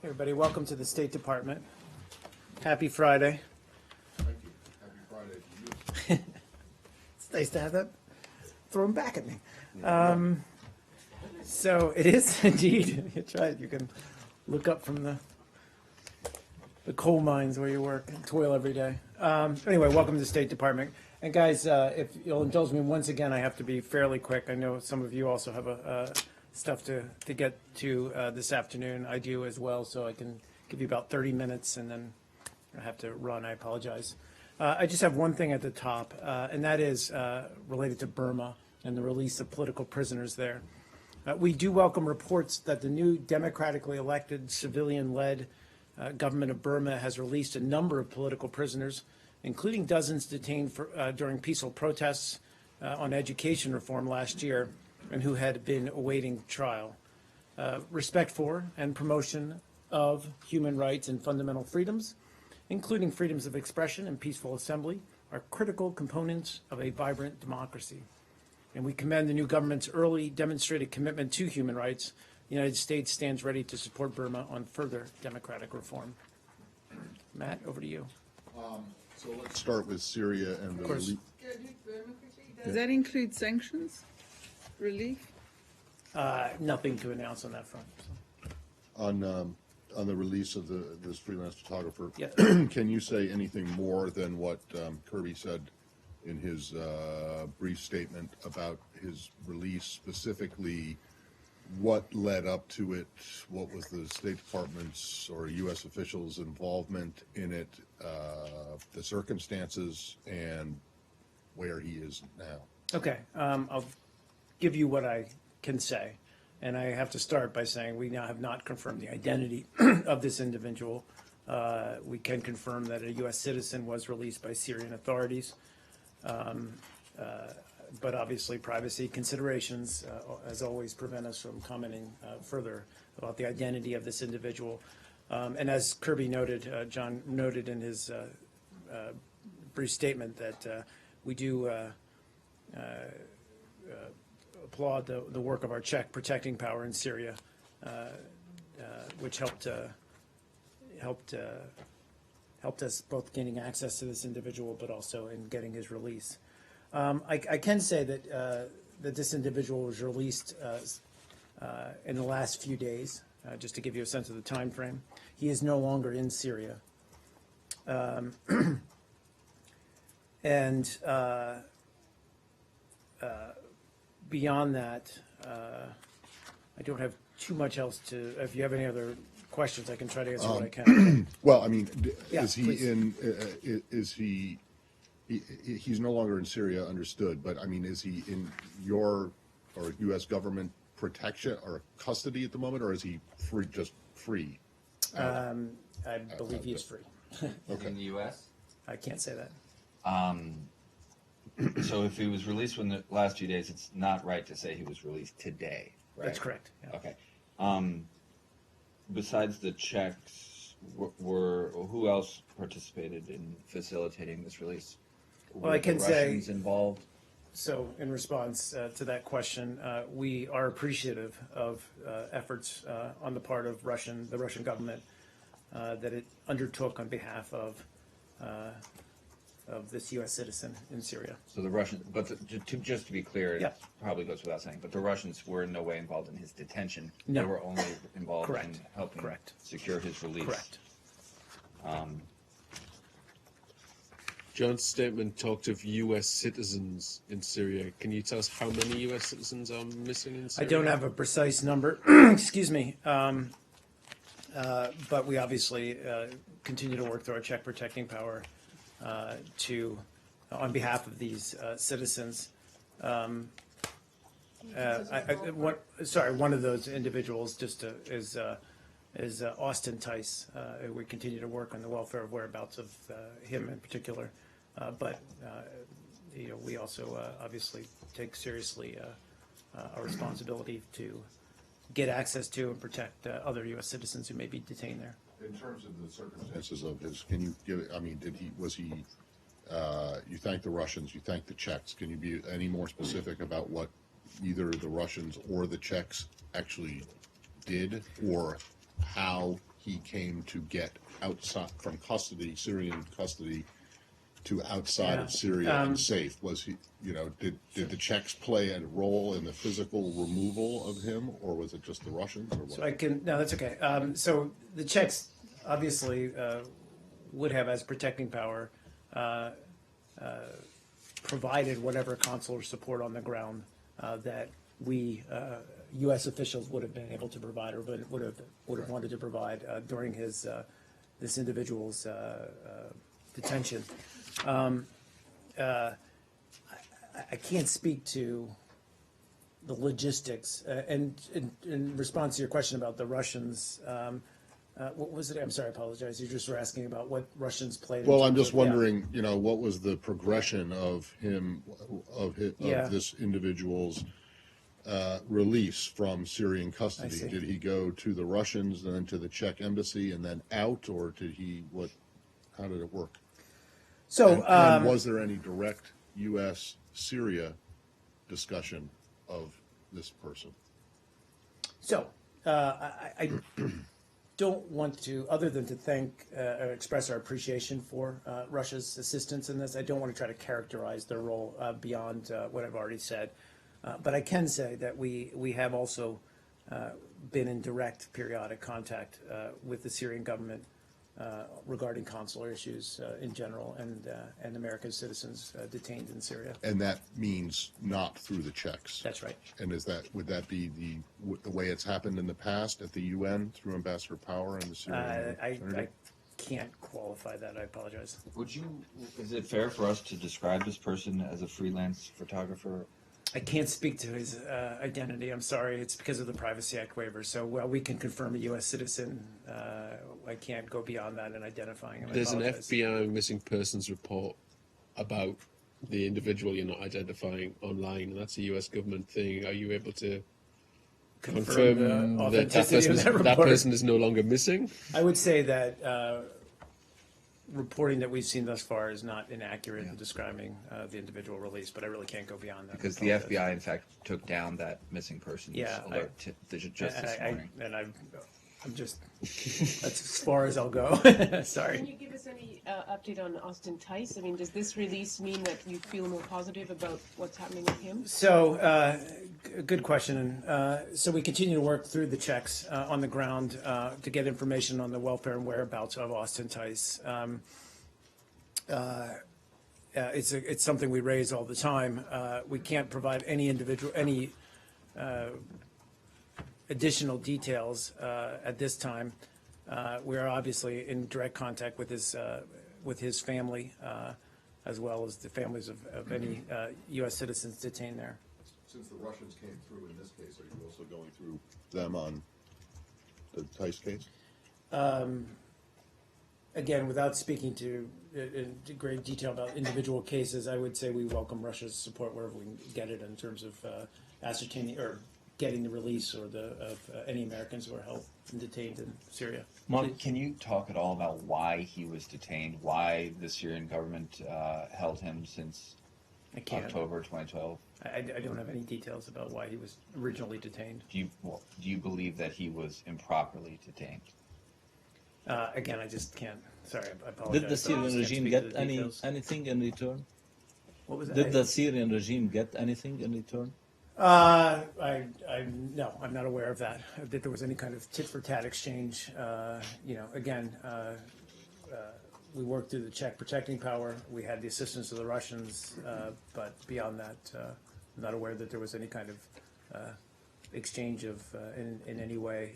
Everybody, welcome to the State Department. Happy Friday. Thank you. Happy Friday to you. It's nice to have that. Throw them back at me. So it is indeed. That's right. You can look up from the coal mines where you work and toil every day. Anyway, welcome to the State Department. And guys, if you'll indulge me once again, I have to be fairly quick. I know some of you also have stuff to get to this afternoon. I do as well, so I can give you about 30 minutes and then I have to run. I apologize. I just have one thing at the top, and that is related to Burma and the release of political prisoners there. We do welcome reports that the new democratically elected, civilian-led government of Burma has released a number of political prisoners, including dozens detained during peaceful protests on education reform last year and who had been awaiting trial. Respect for and promotion of human rights and fundamental freedoms, including freedoms of expression and peaceful assembly, are critical components of a vibrant democracy. And we commend the new government's early demonstrated commitment to human rights. The United States stands ready to support Burma on further democratic reform. Matt, over to you. So let's start with Syria and the course. relief. Does that include sanctions? Relief? Nothing to announce on that front. On the release of this freelance photographer. Yeah. Can you say anything more than what Kirby said in his brief statement about his release, specifically what led up to it, what was the State Department's or U.S. officials' involvement in it, the circumstances, and where he is now? Okay, I'll give you what I can say. And I have to start by saying we now have not confirmed the identity of this individual. We can confirm that a U.S. citizen was released by Syrian authorities. But obviously privacy considerations, as always, prevent us from commenting further about the identity of this individual. And as Kirby noted, John noted in his brief statement that we do applaud the work of our Czech protecting power in Syria, which helped us both gaining access to this individual, but also in getting his release. I can say that this individual was released in the last few days, just to give you a sense of the time frame. He is no longer in Syria. And beyond that, I don't have too much else to. If you have any other questions, I can try to answer what I can. Well, I mean, Yeah, is he please. is he? He's no longer in Syria, understood. But I mean, is he in your or U.S. government protection or custody at the moment, or is he free, just free? I believe he is free. Okay. In the U.S.? I can't say that. So if he was released within the last few days, it's not right to say he was released today, right? That's correct. Yeah. Okay. Besides the Czechs, who else participated in facilitating this release? Well, Were I can the say- Russians involved? So in response to that question, we are appreciative of efforts on the part of the Russian government that it undertook on behalf of this U.S. citizen in Syria. So the Russians, but just to be clear, Yeah. it probably goes without saying, but the Russians were in no way involved in his detention. No. They were only involved Correct. in helping Correct. secure his release. Correct. John's statement talked of U.S. citizens in Syria. Can you tell us how many U.S. citizens are missing in I Syria? don't have a precise number, excuse me, but we obviously continue to work through our Czech protecting power on behalf of these citizens. One of those individuals is Austin Tice. We continue to work on the welfare of whereabouts of him in particular, but we also obviously take seriously our responsibility to get access to and protect other U.S. citizens who may be detained there. In terms of the circumstances of his, can you give? I mean, was he? You thank the Russians. You thank the Czechs. Can you be any more specific about what either the Russians or the Czechs actually did, or how he came to get outside from custody, Syrian custody, to outside Yeah. of Syria and safe? Was he, did the Czechs play a role in the physical removal of him, or was it just the Russians, or what? So no, that's okay. So the Czechs obviously would have, as protecting power, provided whatever consular support on the ground that we U.S. officials would have been able to provide, or would have wanted to provide during this individual's detention. I can't speak to the logistics. And in response to your question about the Russians, what was it? I'm sorry, I apologize. You just were asking about what Russians played. Well, I'm just wondering, what was the progression of Yeah. this individual's release from Syrian custody? see. Did he go to the Russians, then to the Czech embassy, and then out, or did he how did it work? So, And was there any direct U.S. Syria discussion of this person? So, I don't want to, other than to thank or express our appreciation for Russia's assistance in this, I don't want to try to characterize their role beyond what I've already said. But I can say that we have also been in direct periodic contact with the Syrian government regarding consular issues in general and American citizens detained in Syria. And that means not through the Czechs. That's right. And would that be the way it's happened in the past at the UN through Ambassador Power and the Syrian? I can't qualify that. I apologize. Is it fair for us to describe this person as a freelance photographer? I can't speak to his identity. I'm sorry. It's because of the Privacy Act waiver. So while we can confirm a U.S. citizen, I can't go beyond that in identifying him. I There's an apologize. FBI missing persons report about the individual you're not identifying online, and that's a U.S. government thing. Are you able to confirm the that authenticity of that report. person is no longer missing? I would say that reporting that we've seen thus far is not inaccurate in describing the individual release, but I really can't go beyond that. Because the FBI, in fact, took down that missing persons Yeah, alert just this morning. I'm just, that's as far as I'll go. Sorry. Can you give us any update on Austin Tice? I mean, does this release mean that you feel more positive about what's happening with him? So, good question. So we continue to work through the checks on the ground to get information on the welfare and whereabouts of Austin Tice. It's something we raise all the time. We can't provide any additional details at this time. We are obviously in direct contact with his family, as well as the families of any U.S. citizens detained there. Since the Russians came through in this case, are you also going through them on the Tice case? Again, without speaking to in great detail about individual cases, I would say we welcome Russia's support wherever we can get it in terms of ascertaining or getting the release of any Americans who are held and detained in Syria. Mark, can you talk at all about why he was detained, why the Syrian government held him since I can't. October 2012? I don't have any details about why he was originally detained. Do you believe that he was improperly detained? Again, I just can't. Sorry, I apologize. Did the but I just Syrian can't regime speak to get the details. anything in return? What was that? Did the Syrian regime get anything in return? No, I'm not aware of that. That there was any kind of tit for tat exchange. Again, we worked through the Czech protecting power. We had the assistance of the Russians, but beyond that, I'm not aware that there was any kind of exchange of in any way.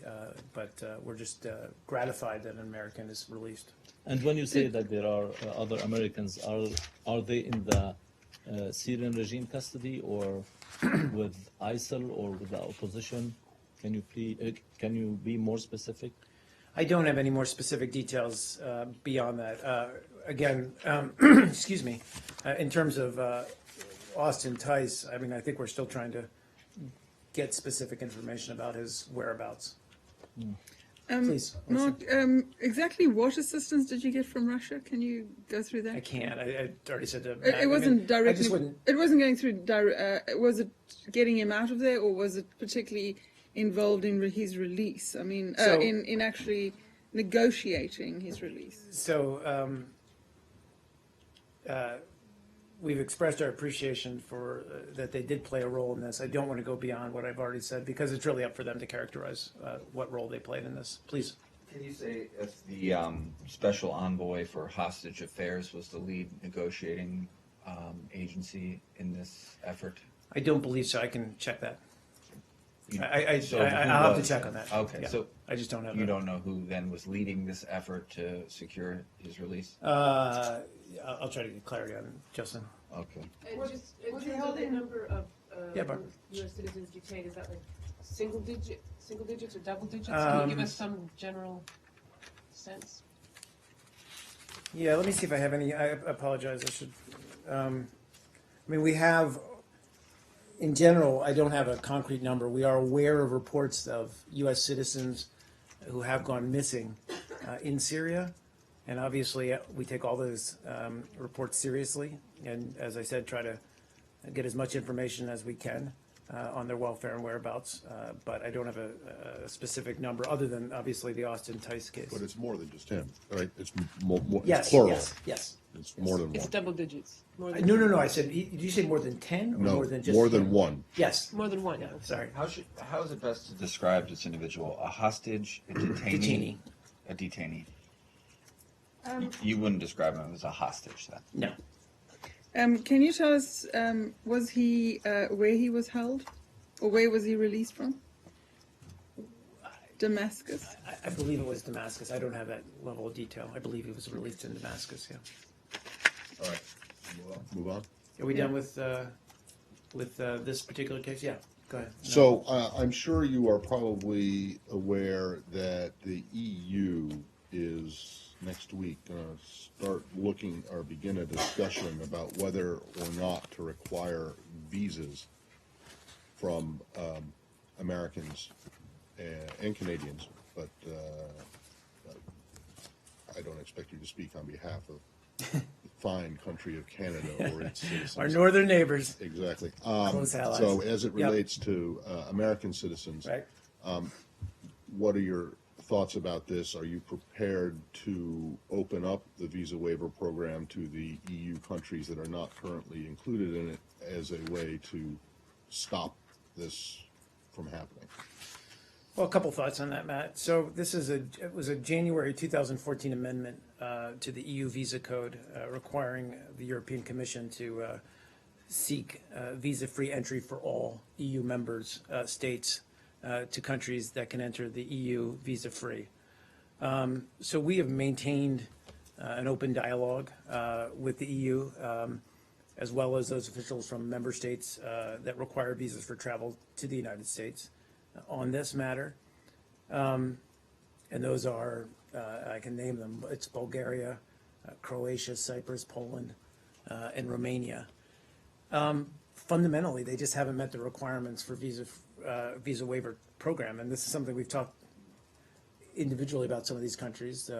But we're just gratified that an American is released. And when you say that there are other Americans, are they in the Syrian regime custody or with ISIL or with the opposition? Can you be more specific? I don't have any more specific details beyond that. Again, excuse me, in terms of Austin Tice, I mean, I think we're still trying to get specific information about his whereabouts. Please. Mark, exactly what assistance did you get from Russia? Can you go through that? I can't. I already said that. It wasn't directly. I just wouldn't. It wasn't going through. Was it getting him out of there, or was it particularly involved in his release? I mean, So- in actually negotiating his release? So we've expressed our appreciation for that they did play a role in this. I don't want to go beyond what I've already said because it's really up for them to characterize what role they played in this. Please. Can you say if the special envoy for hostage affairs was the lead negotiating agency in this effort? I don't believe so. I can check that. You- I'll so who have to was? check on that. Okay, Yeah. so I just don't have you that. don't know who then was leading this effort to secure his release? I'll try to get clarity on it, Justin. Okay. And just in terms of the number of Yeah, Barb. U.S. citizens detained, is that like single digits or double digits? Can you give us some general sense? Yeah, let me see if I have any. I apologize. I should. I mean, we have. In general, I don't have a concrete number. We are aware of reports of U.S. citizens who have gone missing in Syria, and obviously we take all those reports seriously. And as I said, try to get as much information as we can on their welfare and whereabouts. But I don't have a specific number other than obviously the Austin Tice case. But it's more than just him, right? It's more, Yes, it's plural. yes. It's more than It's one. double digits. More than No. I said, did you say more than 10 or No, more than just more than him? one. Yes. More than one. Yeah, sorry. How is it best to describe this individual? A hostage, a detainee, a detainee. You wouldn't describe him as a hostage then. No. Can you tell us, was he where he was held, or where was he released from? Damascus. I believe it was Damascus. I don't have that level of detail. I believe he was released in Damascus, yeah. All right. Move on. Are we done with this particular case? Yeah, go ahead. No. So I'm sure you are probably aware that the EU is next week going to start looking or begin a discussion about whether or not to require visas from Americans and Canadians, but I don't expect you to speak on behalf of the fine country of Canada or its citizens. Our northern neighbors, Exactly. Close allies. So as it Yep. relates to American citizens, right? what are your thoughts about this? Are you prepared to open up the visa waiver program to the EU countries that are not currently included in it as a way to stop this from happening? Well, a couple thoughts on that, Matt. So it was a January 2014 amendment to the EU Visa Code requiring the European Commission to seek visa-free entry for all EU members states to countries that can enter the EU visa-free. So we have maintained an open dialogue with the EU, as well as those officials from member states that require visas for travel to the United States on this matter. And those are, I can name them, it's Bulgaria, Croatia, Cyprus, Poland, and Romania. Fundamentally, they just haven't met the requirements for visa waiver program. And this is something we've talked individually about some of these countries,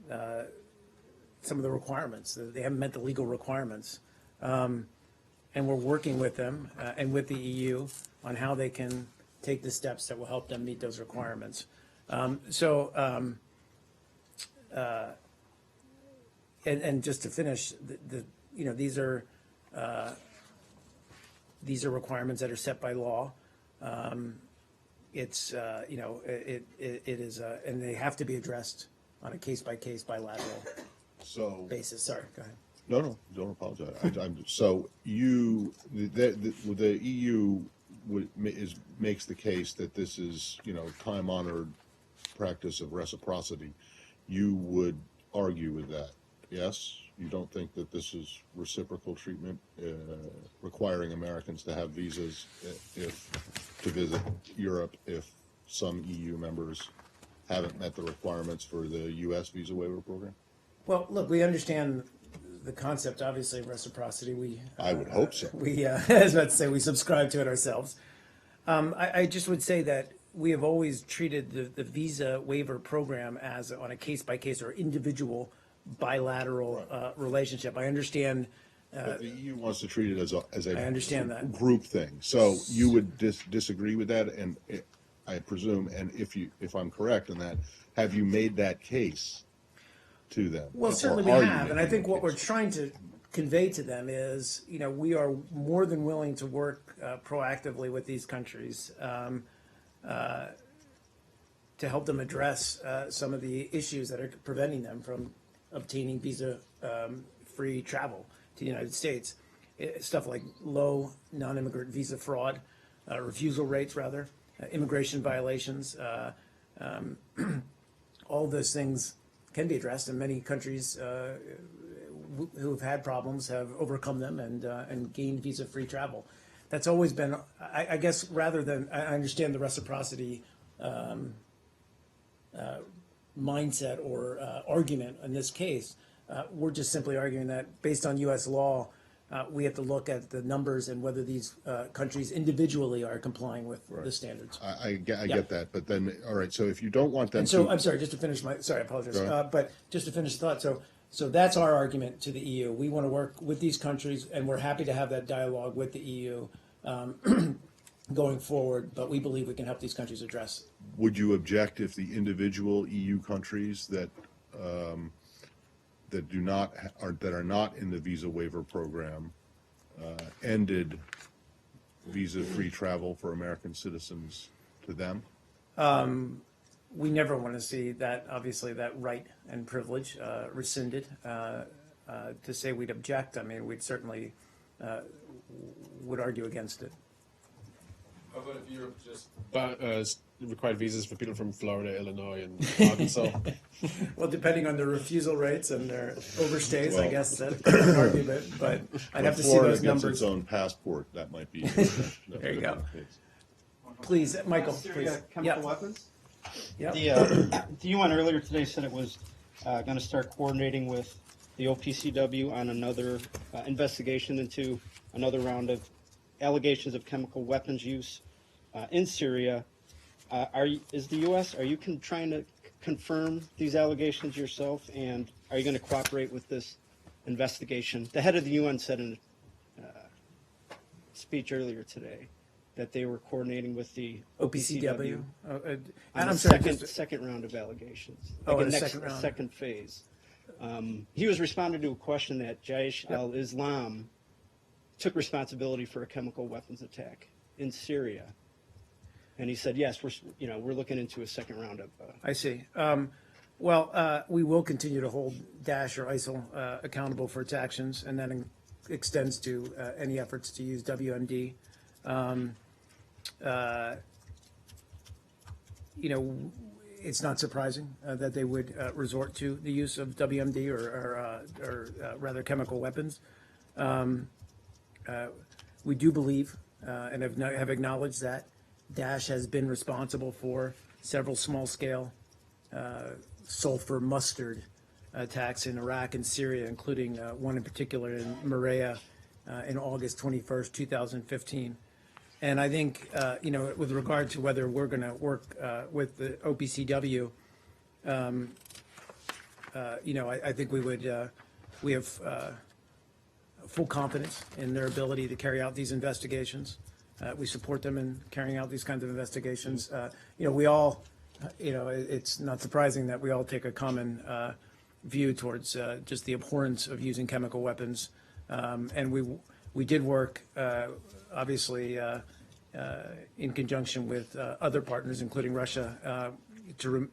some of the requirements. They haven't met the legal requirements. And we're working with them and with the EU on how they can take the steps that will help them meet those requirements. And just to finish, these are requirements that are set by law. It is, and they have to be addressed on a case-by-case bilateral So basis. Sorry, go ahead. No, don't apologize. So the EU makes the case that this is, time-honored practice of reciprocity. You would argue with that, yes? You don't think that this is reciprocal treatment, requiring Americans to have visas to visit Europe if some EU members haven't met the requirements for the U.S. visa waiver program? Well, look, we understand the concept, obviously, of reciprocity. I would hope so. I was about to say, we subscribe to it ourselves. I just would say that we have always treated the visa waiver program as on a case-by-case or individual bilateral relationship. I understand. But the EU wants to treat it as a I understand that. group thing. So you would disagree with that, and I presume, and if I'm correct in that, have you made that case to them? Well, Or certainly we are you have, and I making think that what we're case? trying to convey to them is, we are more than willing to work proactively with these countries to help them address some of the issues that are preventing them from obtaining visa-free travel to the United States. Stuff like low non-immigrant visa fraud, refusal rates rather, immigration violations, all those things can be addressed, and many countries who have had problems have overcome them and gained visa-free travel. That's always been, I guess, rather than, I understand the reciprocity mindset or argument in this case. We're just simply arguing that based on U.S. law, we have to look at the numbers and whether these countries individually are complying with the standards. I get that, but then, all right, so if you don't want them And so, to, I'm sorry, just to finish I apologize, Go ahead. but just to finish the thought, so that's our argument to the EU. We want to work with these countries, and we're happy to have that dialogue with the EU going forward, but we believe we can help these countries address. would you object if the individual EU countries that that are not in the visa waiver program ended visa-free travel for American citizens to them? We never want to see that, obviously, that right and privilege rescinded. To say we'd object, I mean, we'd certainly would argue against it. How about if Europe just required visas for people from Florida, Illinois, and Arkansas? Well, depending on their refusal rates and their overstays, I Well- guess that could be an argument, but I'd have to see Florida those gets numbers. its own passport, that might be. There you go. Please, Michael, please. Syria chemical Yeah. weapons. Yeah. The UN earlier today said it was going to start coordinating with the OPCW on another investigation into another round of allegations of chemical weapons use in Syria. Is the U.S. are you trying to confirm these allegations yourself, and are you going to cooperate with this investigation? The head of the UN said in a speech earlier today that they were coordinating with the OPCW. on I'm the sorry. second round of allegations. Oh, Like the a second round. second phase. He was responding to a question that Jaish al-Islam took responsibility for a chemical weapons attack in Syria, and he said, "Yes, we're looking into a second round of." I see. Well, we will continue to hold Daesh or ISIL accountable for its actions, and that extends to any efforts to use WMD. It's not surprising that they would resort to the use of WMD or rather chemical weapons. We do believe and have acknowledged that Daesh has been responsible for several small-scale sulfur mustard attacks in Iraq and Syria, including one in particular in Maria in August 21st, 2015. And I think, with regard to whether we're going to work with the OPCW, I think we have full confidence in their ability to carry out these investigations. We support them in carrying out these kinds of investigations. We all, it's not surprising that we all take a common view towards just the abhorrence of using chemical weapons. And we did work, obviously, in conjunction with other partners, including Russia, to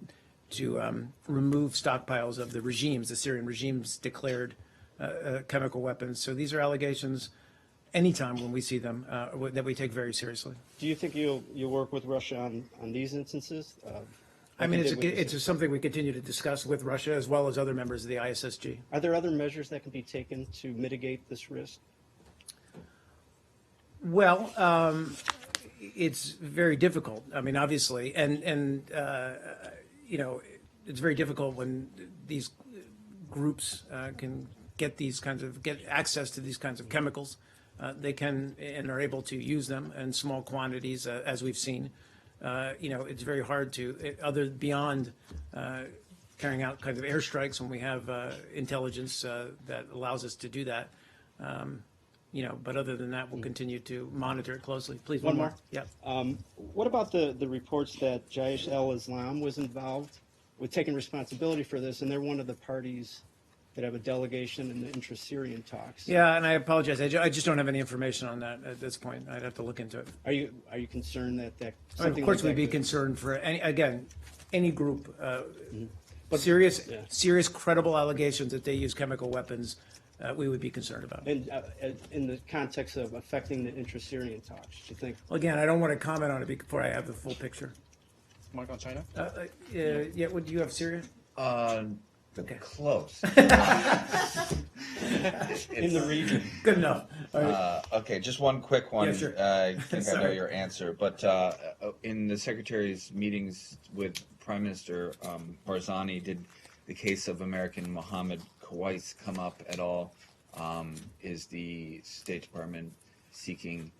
remove stockpiles of the Syrian regime's declared chemical weapons. So these are allegations, anytime when we see them, that we take very seriously. Do you think you'll work with Russia on these instances? I mean, like you did with it's something we continue to discuss with Russia as well as other members of the ISSG. Are there other measures that can be taken to mitigate this risk? Well, it's very difficult. I mean, obviously, and it's very difficult when these groups can get access to these kinds of chemicals. They can and are able to use them in small quantities, as we've seen. It's very hard to, beyond carrying out kinds of airstrikes when we have intelligence that allows us to do that. But other than that, we'll continue to monitor it closely. Please, One one more. more? Yeah. What about the reports that Jaish al-Islam was involved with taking responsibility for this, and they're one of the parties that have a delegation in the intra-Syrian talks? Yeah, and I apologize. I just don't have any information on that at this point. I'd have to look into it. Are you concerned that Of something course, like we'd be that could- concerned for any group, But- serious, credible allegations that they use chemical weapons, we would be concerned about. And in the context of affecting the intra-Syrian talks, do you think? Well, again, I don't want to comment on it before I have the full picture. Mark on China? Yeah, would you have Syria? Okay. Close. In the region. Good enough. All right. Okay, just one quick one. Yeah, sure. I think I know Sorry. your answer, but in the Secretary's meetings with Prime Minister Barzani, did the case of American Mohammed Kawais come up at all? Is the State Department seeking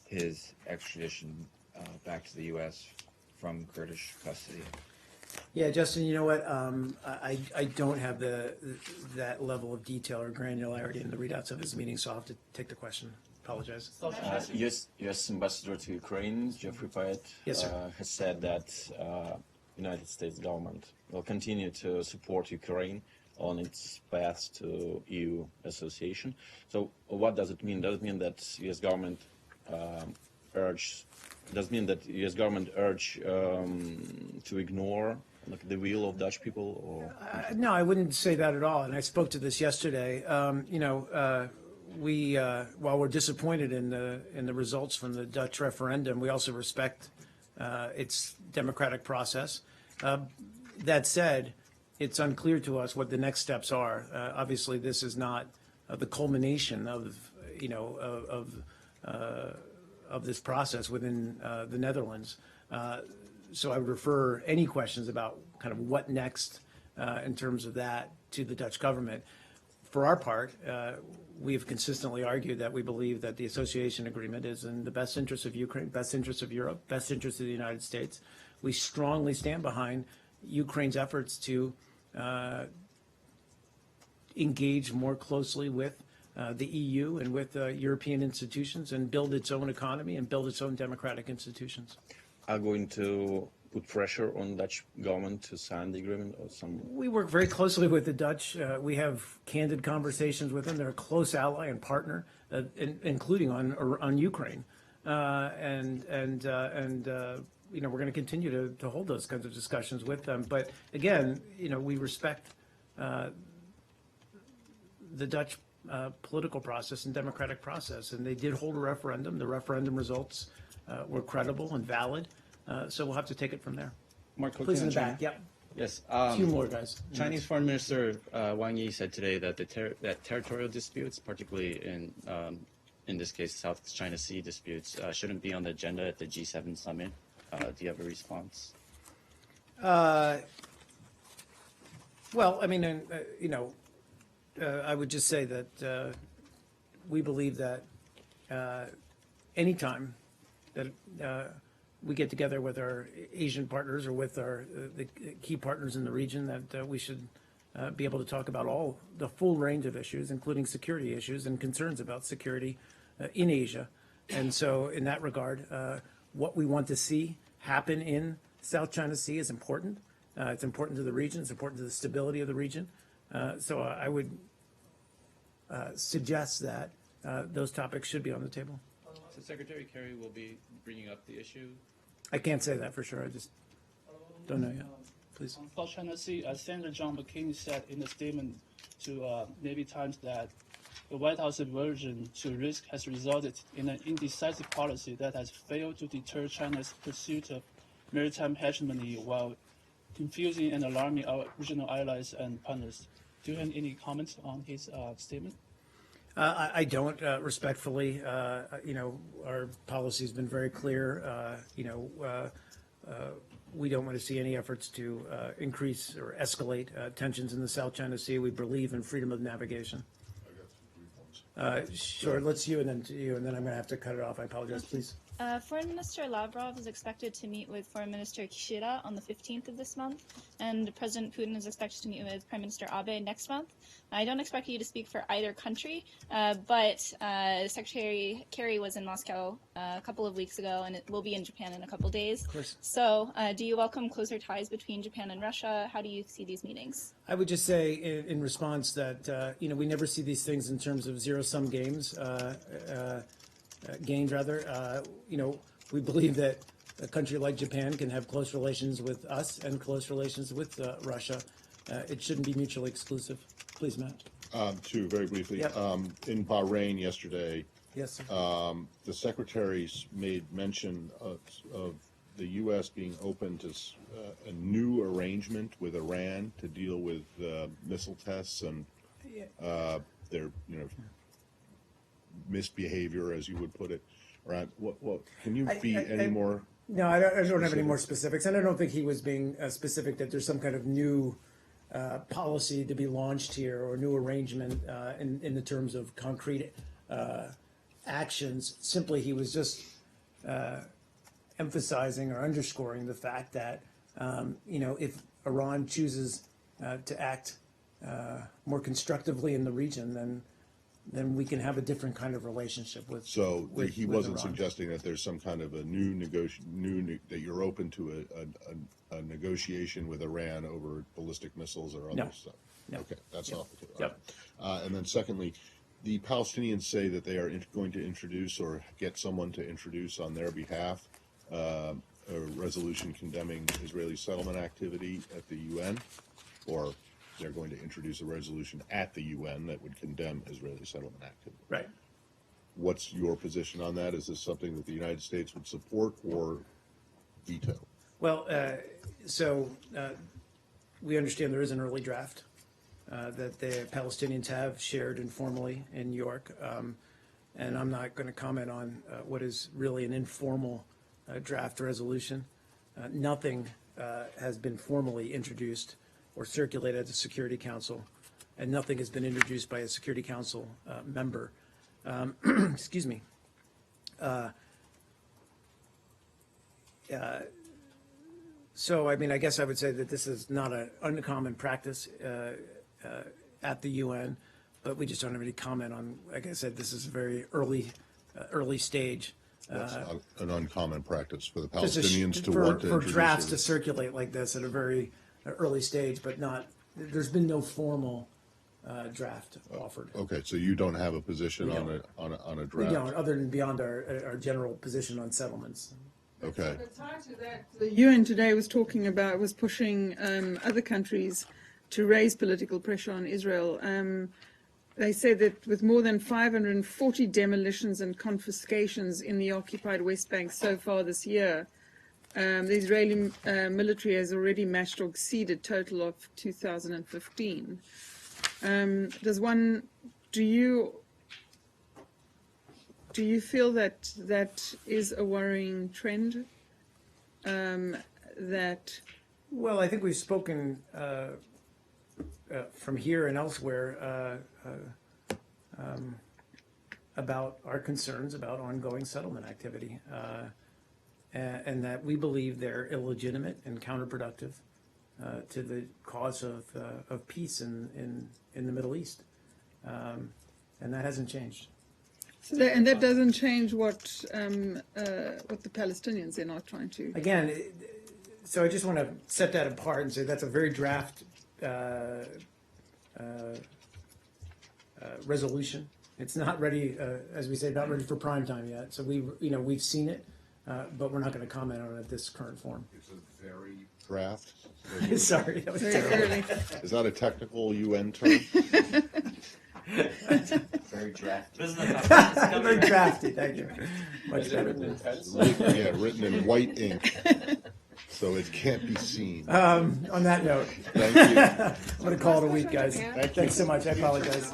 his extradition back to the U.S. from Kurdish custody? Yeah, Justin, you know what? I don't have that level of detail or granularity in the readouts of his meeting, so I'll have to take the question. Apologize. U.S. Ambassador to Ukraine, Jeffrey Pyatt, Yes, sir. has said that United States government will continue to support Ukraine on its path to EU association. So what does it mean? Does it mean that U.S. government urge to ignore the will of Dutch people, or? No, I wouldn't say that at all. And I spoke to this yesterday. We while we're disappointed in the results from the Dutch referendum, we also respect its democratic process. That said, it's unclear to us what the next steps are. Obviously, this is not the culmination of this process within the Netherlands. So I would refer any questions about kind of what next in terms of that to the Dutch government. For our part, we have consistently argued that we believe that the association agreement is in the best interest of Ukraine, best interest of Europe, best interest of the United States. We strongly stand behind Ukraine's efforts to engage more closely with the EU and with European institutions and build its own economy and build its own democratic institutions. Are going to put pressure on Dutch government to sign the agreement or some? We work very closely with the Dutch. We have candid conversations with them. They're a close ally and partner, including on Ukraine. We're going to continue to hold those kinds of discussions with them. But again, we respect the Dutch political process and democratic process, and they did hold a referendum. The referendum results were credible and valid, so we'll have to take it from there. Mark quickly Please in on the China. back. Yep. Yes. A few more guys. Chinese Foreign Minister Wang Yi said today that that territorial disputes, particularly in this case South China Sea disputes, shouldn't be on the agenda at the G7 summit. Do you have a response? Well, I mean, I would just say that we believe that anytime that we get together with our Asian partners or with the key partners in the region, that we should be able to talk about the full range of issues, including security issues and concerns about security in Asia. And so in that regard, what we want to see happen in South China Sea is important. It's important to the region. It's important to the stability of the region. So I would suggest that those topics should be on the table. So Secretary Kerry will be bringing up the issue. I can't say that for sure. I just don't know yet. Please. On South China Sea, Senator John McCain said in a statement to Navy Times that the White House aversion to risk has resulted in an indecisive policy that has failed to deter China's pursuit of maritime hegemony while confusing and alarming our regional allies and partners. Do you have any comments on his statement? I don't, respectfully. Our policy has been very clear. We don't want to see any efforts to increase or escalate tensions in the South China Sea. We believe in freedom of navigation. I got some brief ones. Sure, let's you and then to you, and then I'm going to have to cut it off. I apologize, please. Foreign Minister Lavrov is expected to meet with Foreign Minister Kishida on the 15th of this month, and President Putin is expected to meet with Prime Minister Abe next month. I don't expect you to speak for either country, but Secretary Kerry was in Moscow a couple of weeks ago, and it will be in Japan in a couple days. Of course. So do you welcome closer ties between Japan and Russia? How do you see these meetings? I would just say in response that, we never see these things in terms of zero-sum games, gains rather. We believe that a country like Japan can have close relations with us and close relations with Russia. It shouldn't be mutually exclusive. Please, Matt. Two, very briefly. Yep. In Bahrain yesterday, Yes, sir. the secretaries made mention of the U.S. being open to a new arrangement with Iran to deal with missile tests and their, misbehavior, as you would put it. Around what can you be any more? No, I don't have any more specifics, and I don't think he was being specific that there's some kind of new policy to be launched here or new arrangement in the terms of concrete actions. Simply, he was just emphasizing or underscoring the fact that if Iran chooses to act more constructively in the region, then we can have a different kind of relationship with. So he with wasn't Iran. suggesting that there's some kind of a that you're open to a negotiation with Iran over ballistic missiles or other No. stuff. No. Okay, that's off the table. Yep. And then secondly, the Palestinians say that they are going to introduce or get someone to introduce on their behalf a resolution condemning Israeli settlement activity at the UN, or they're going to introduce a resolution at the UN that would condemn Israeli settlement activity. Right. What's your position on that? Is this something that the United States would support or veto? Well, we understand there is an early draft that the Palestinians have shared informally in New York, and I'm not going to comment on what is really an informal draft resolution. Nothing has been formally introduced or circulated at the Security Council, and nothing has been introduced by a Security Council member. Excuse me. So, I mean, I guess I would say that this is not an uncommon practice at the UN, but we just don't have any comment on, like I said, this is a very early stage. That's an uncommon practice for the Just Palestinians to for want to introduce drafts it. to circulate like this at a very early stage, but there's been no formal draft offered. Okay, so you don't have a position We on don't. a We draft? don't, other than beyond our general position on settlements. Okay. The UN today was pushing other countries to raise political pressure on Israel. They said that with more than 540 demolitions and confiscations in the occupied West Bank so far this year, the Israeli military has already matched or exceeded total of 2015. Do you feel that that is a worrying trend? Well, I think we've spoken from here and elsewhere about our concerns about ongoing settlement activity, and that we believe they're illegitimate and counterproductive to the cause of peace in the Middle East, and that hasn't changed. And that doesn't change what the Palestinians are not trying to. Again, so I just want to set that apart and say that's a very draft resolution. It's not ready, as we say, not ready for prime time yet. So we've seen it, but we're not going to comment on it at this current form. It's a very draft. Sorry, that was terrible. Is that a technical UN term? Very drafty. Very drafty, thank you. Much better. Yeah, written in white ink, so it can't be seen. On that note, Thank you. I'm going to call it a week, guys. Thank you. Thanks so much. I apologize.